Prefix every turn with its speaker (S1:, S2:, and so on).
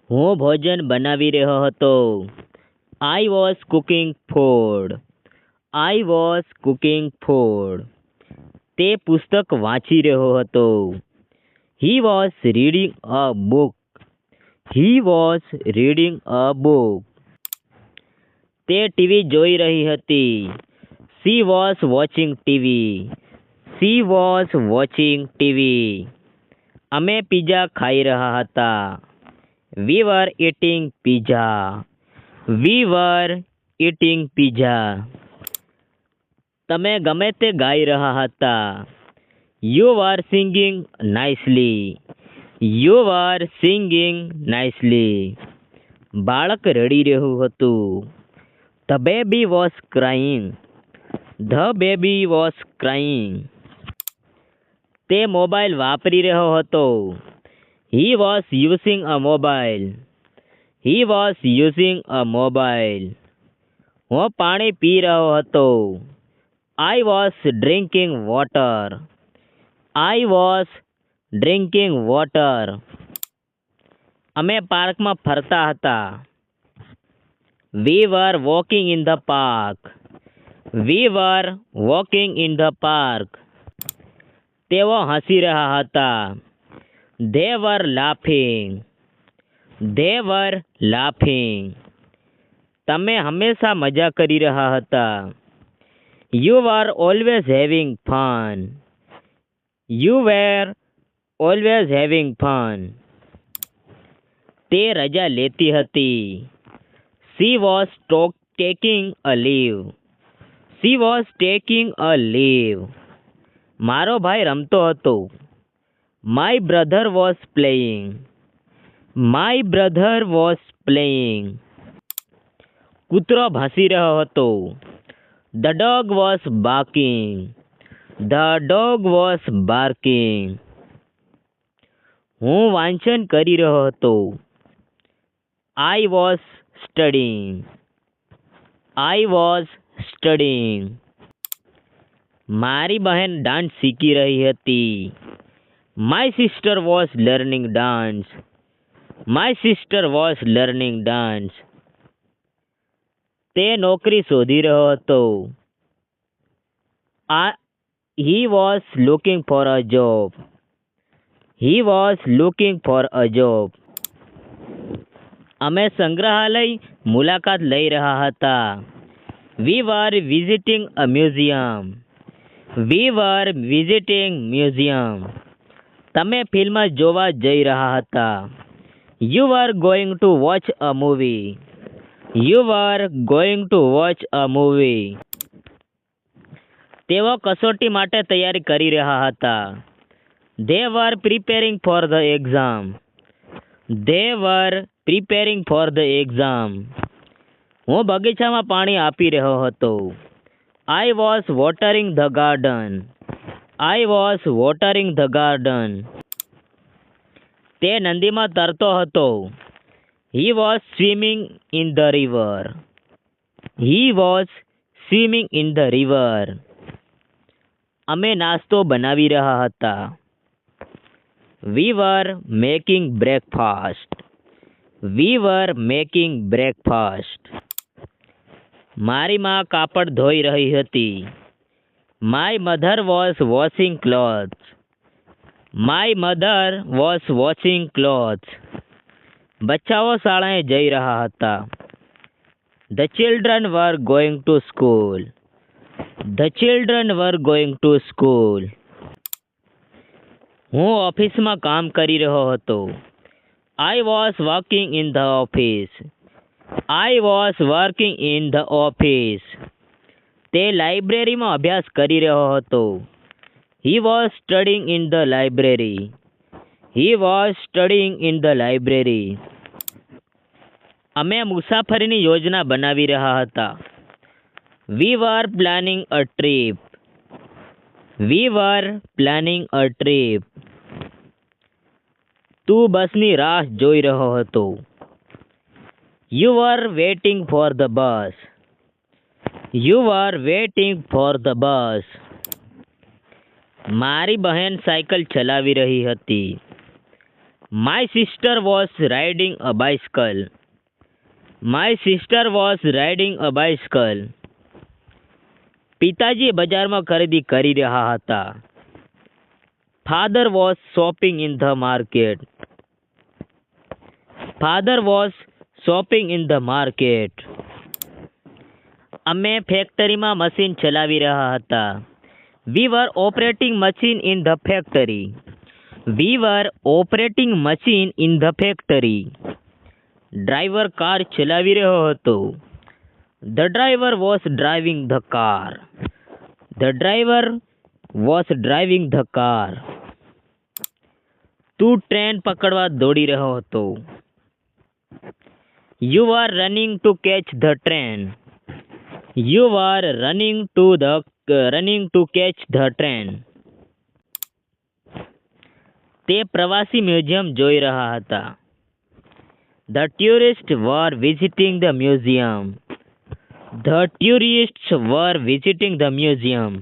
S1: હું ભોજન બનાવી રહ્યો હતો. I was cooking food. I was cooking food. તે પુસ્તક વાંચી રહ્યો હતો. He was reading a book. He was reading a book. તે ટીવી જોઈ રહી હતી. She was watching TV. She was watching TV. અમે પિઝા ખાઈ રહ્યા હતા. We were eating pizza. We were eating pizza. તમે ગમે તે ગાઈ રહ્યા હતા. You were singing nicely. You were singing nicely. બાળક રડી રહ્યું હતું. The baby was crying. The baby was crying. તે મોબાઈલ વાપરી રહ્યો હતો. He was using a mobile. He was using a mobile. હું પાણી પી રહ્યો હતો. I was drinking water. I was drinking water. અમે પાર્કમાં ફરતા હતા. We were walking in the park. We were walking in the park. તેઓ હસી રહ્યા હતા. They were laughing. They were laughing. તમે હંમેશા મજા કરી રહ્યા હતા. You var always having fun. You were always having fun. તે રજા લેતી હતી. She was taking a leave. She was taking a leave. મારો ભાઈ રમતો હતો. My brother was playing. My brother was playing. કૂતરો ભસી રહ્યો હતો. The dog was barking. The dog was barking. હું વાંચન કરી રહ્યો હતો. I was studying. I was studying. મારી બહેન ડાન્સ શીખી રહી હતી. My sister was learning dance. My sister was learning dance. તે નોકરી શોધી રહ્યો હતો. He was looking for a job. He was looking for a job. અમે સંગ્રહાલય મુલાકાત લઈ રહ્યા હતા. We var visiting a museum. V var visiting museum. તમે ફિલ્મ જોવા જઈ રહ્યા હતા. You var going two watch a movie. You var going two watch a movie. તેઓ કસોટી માટે તૈયારી કરી રહ્યા હતા. They var preparing for the exam. They var preparing for the exam. હું બગીચામાં પાણી આપી રહ્યો હતો. I was watering the garden. I was watering the garden. તે નદીમાં તરતો હતો. He was swimming in the river. He was swimming in the river. અમે નાસ્તો બનાવી રહ્યા હતા. We were making breakfast. We were making breakfast. મારી માં કાપડ ધોઈ રહી હતી. My mother was washing clothes. My mother was washing clothes. બચ્ચાઓ શાળાએ જઈ રહ્યા હતા. The children were going to school. The children were going to school. હું ઓફિસમાં કામ કરી રહ્યો હતો. I was working in the office. I was working in the office. તે લાઇબ્રેરીમાં અભ્યાસ કરી રહ્યો હતો. He was studying in the library. He was studying in the library. અમે મુસાફરીની યોજના બનાવી રહ્યા હતા. We were planning a trip. We were planning a trip. તું બસની રાહ જોઈ રહ્યો હતો. You were waiting for the bus. You were waiting for the bus. મારી બહેન સાયકલ ચલાવી રહી હતી. My sister was riding a bicycle. My sister was riding a bicycle. પિતાજી બજારમાં ખરીદી કરી રહ્યા હતા. Father was shopping in the market. Father was shopping in the market. અમે ફેક્ટરીમાં મશીન ચલાવી રહ્યા હતા. We were operating machine in the factory. We were operating machine in the factory. Driver car ચલાવી રહ્યો હતો. The driver was driving the car. The driver was driving the car. તું train પકડવા દોડી રહ્યો હતો. You are running to catch the train. You are running to catch the train. તે પ્રવાસી મ્યુઝિયમ જોઈ રહ્યા હતા. The tourist were visiting the museum. The tourists were visiting the museum.